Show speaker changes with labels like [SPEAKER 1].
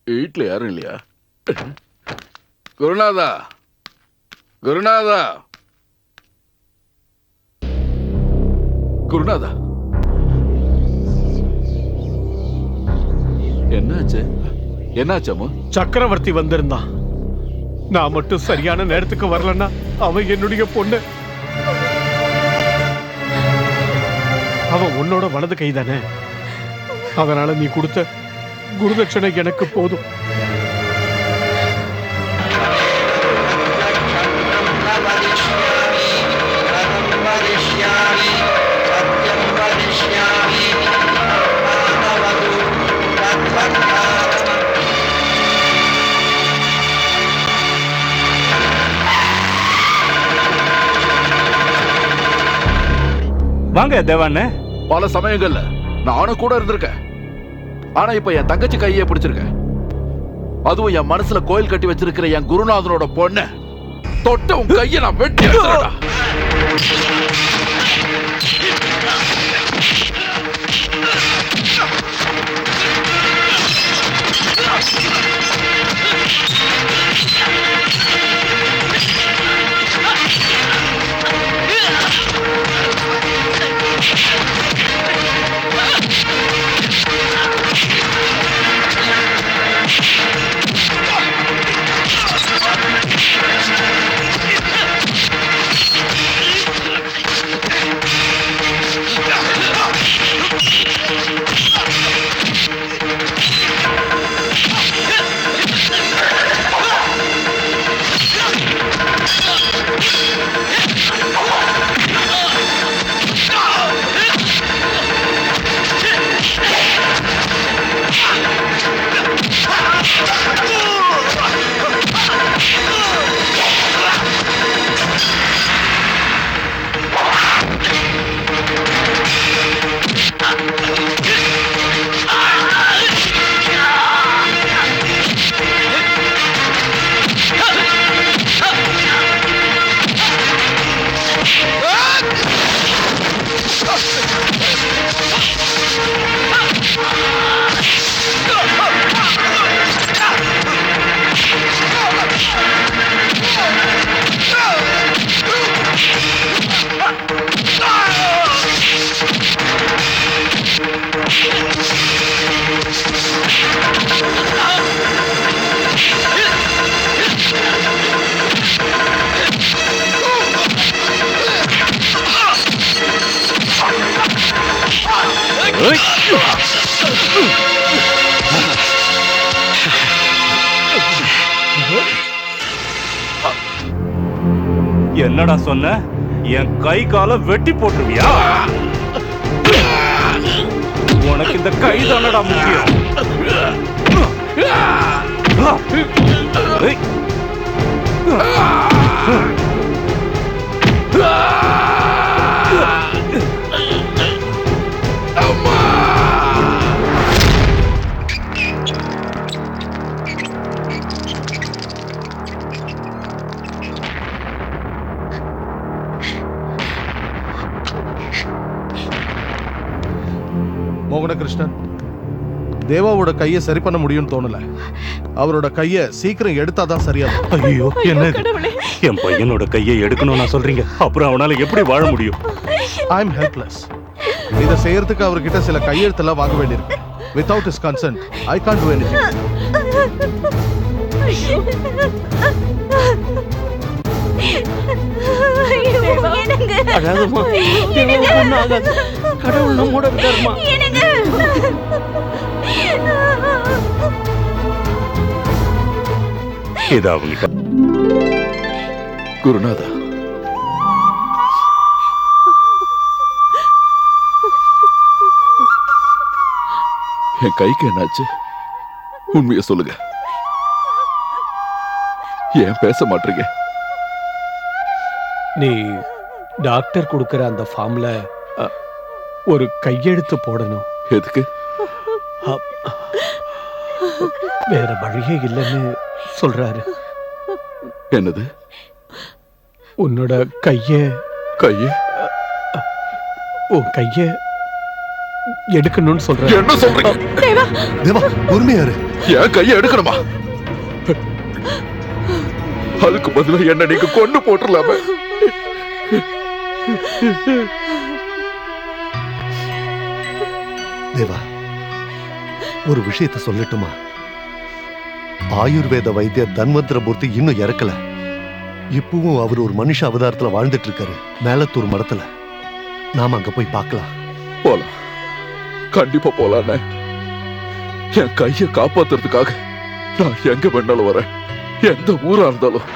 [SPEAKER 1] வீட்டுல யாரும் இல்லையா? குருநாதா, குருநாதா, குருநாதா, என்னாச்சு? என்னாச்சம்மா?
[SPEAKER 2] சக்கரவர்த்தி வந்திருந்தான். நான் மட்டும் சரியான நேரத்துக்கு வரலன்னா அவன் என்னுடைய பொண்ணு. அவன் உன்னோட வலது கைதானே, அதனால நீ கொடுத்த குருதட்சணை எனக்கு போதும்.
[SPEAKER 3] வாங்க தேவானே.
[SPEAKER 1] பல சமயங்கள்ல நானும் கூட இருந்திருக்கேன். ஆனா இப்ப என் தங்கச்சி கையே பிடிச்சிருக்கேன். அதுவும் என் மனசுல கோயில் கட்டி வச்சிருக்கிற என் குருநாதனோட பொண்ணு தொட்ட உன் கையை நான் வெட்டி எடுத்துறேன்டா.
[SPEAKER 3] என்னடா சொன்ன? என் கை கால வெட்டி போட்டுருவியா? உனக்கு இந்த கை தானடா முக்கியம்.
[SPEAKER 4] மோகனகிருஷ்ணன், தேவாவோட கையை சரி பண்ண முடியும்னு தோணல. அவரோட கையை சீக்கிரம் எடுத்தாதான் சரியா.
[SPEAKER 3] ஐயோ, என்ன என் பையனோட கையை எடுக்கணும்னு சொல்றீங்க? அப்புறம் அவனால எப்படி வாழ முடியும்?
[SPEAKER 4] ஐ அம் ஹெல்ப்லெஸ். இதை செய்யறதுக்கு அவர்கிட்ட சில கையெழுத்தெல்லாம் வாங்க வேண்டியிருக்கு. Without his consent I can't to anything.
[SPEAKER 2] கடவுள் நம்மோட இருக்காருமா.
[SPEAKER 3] இது அவங்க.
[SPEAKER 1] குருநாதா, என் கைக்கு என்னாச்சு? உண்மையை சொல்லுங்க. ஏன் பேச மாட்டீங்க?
[SPEAKER 2] நீ டாக்டர் கொடுக்கிற அந்த ஃபார்ம்ல ஒரு கையெழுத்து போடணும்.
[SPEAKER 1] எதுக்கு?
[SPEAKER 2] வேற வழியே இல்லைன்னு சொல்றாரு.
[SPEAKER 1] என்னது?
[SPEAKER 2] உன்னோட கைய
[SPEAKER 1] கைய
[SPEAKER 2] உன் கைய எடுக்கணும்னு சொல்றேன்.
[SPEAKER 1] என்ன சொல்றீங்க?
[SPEAKER 4] தேவா பொறுமையாரு.
[SPEAKER 1] என் கையை எடுக்கணுமா? அதுக்கு பதிலா என்ன நீங்க கொண்டு போட்டுடலாமே.
[SPEAKER 5] தேவா, ஒரு விஷயத்தை சொல்லட்டுமா? ஆயுர்வேத வைத்தியர் தன்வந்திரமூர்த்தி இன்னும் இறக்கல. இப்பவும் அவர் ஒரு மனுஷ அவதாரத்துல வாழ்ந்துட்டு இருக்காரு, மேலத்தூர் மடத்துல. நாம அங்க போய் பார்க்கலாம்.
[SPEAKER 1] போலாம், கண்டிப்பா போலாண்ணே. என் கையை காப்பாத்துறதுக்காக நான் எங்க வேணாலும் வரேன், எந்த ஊரா இருந்தாலும்.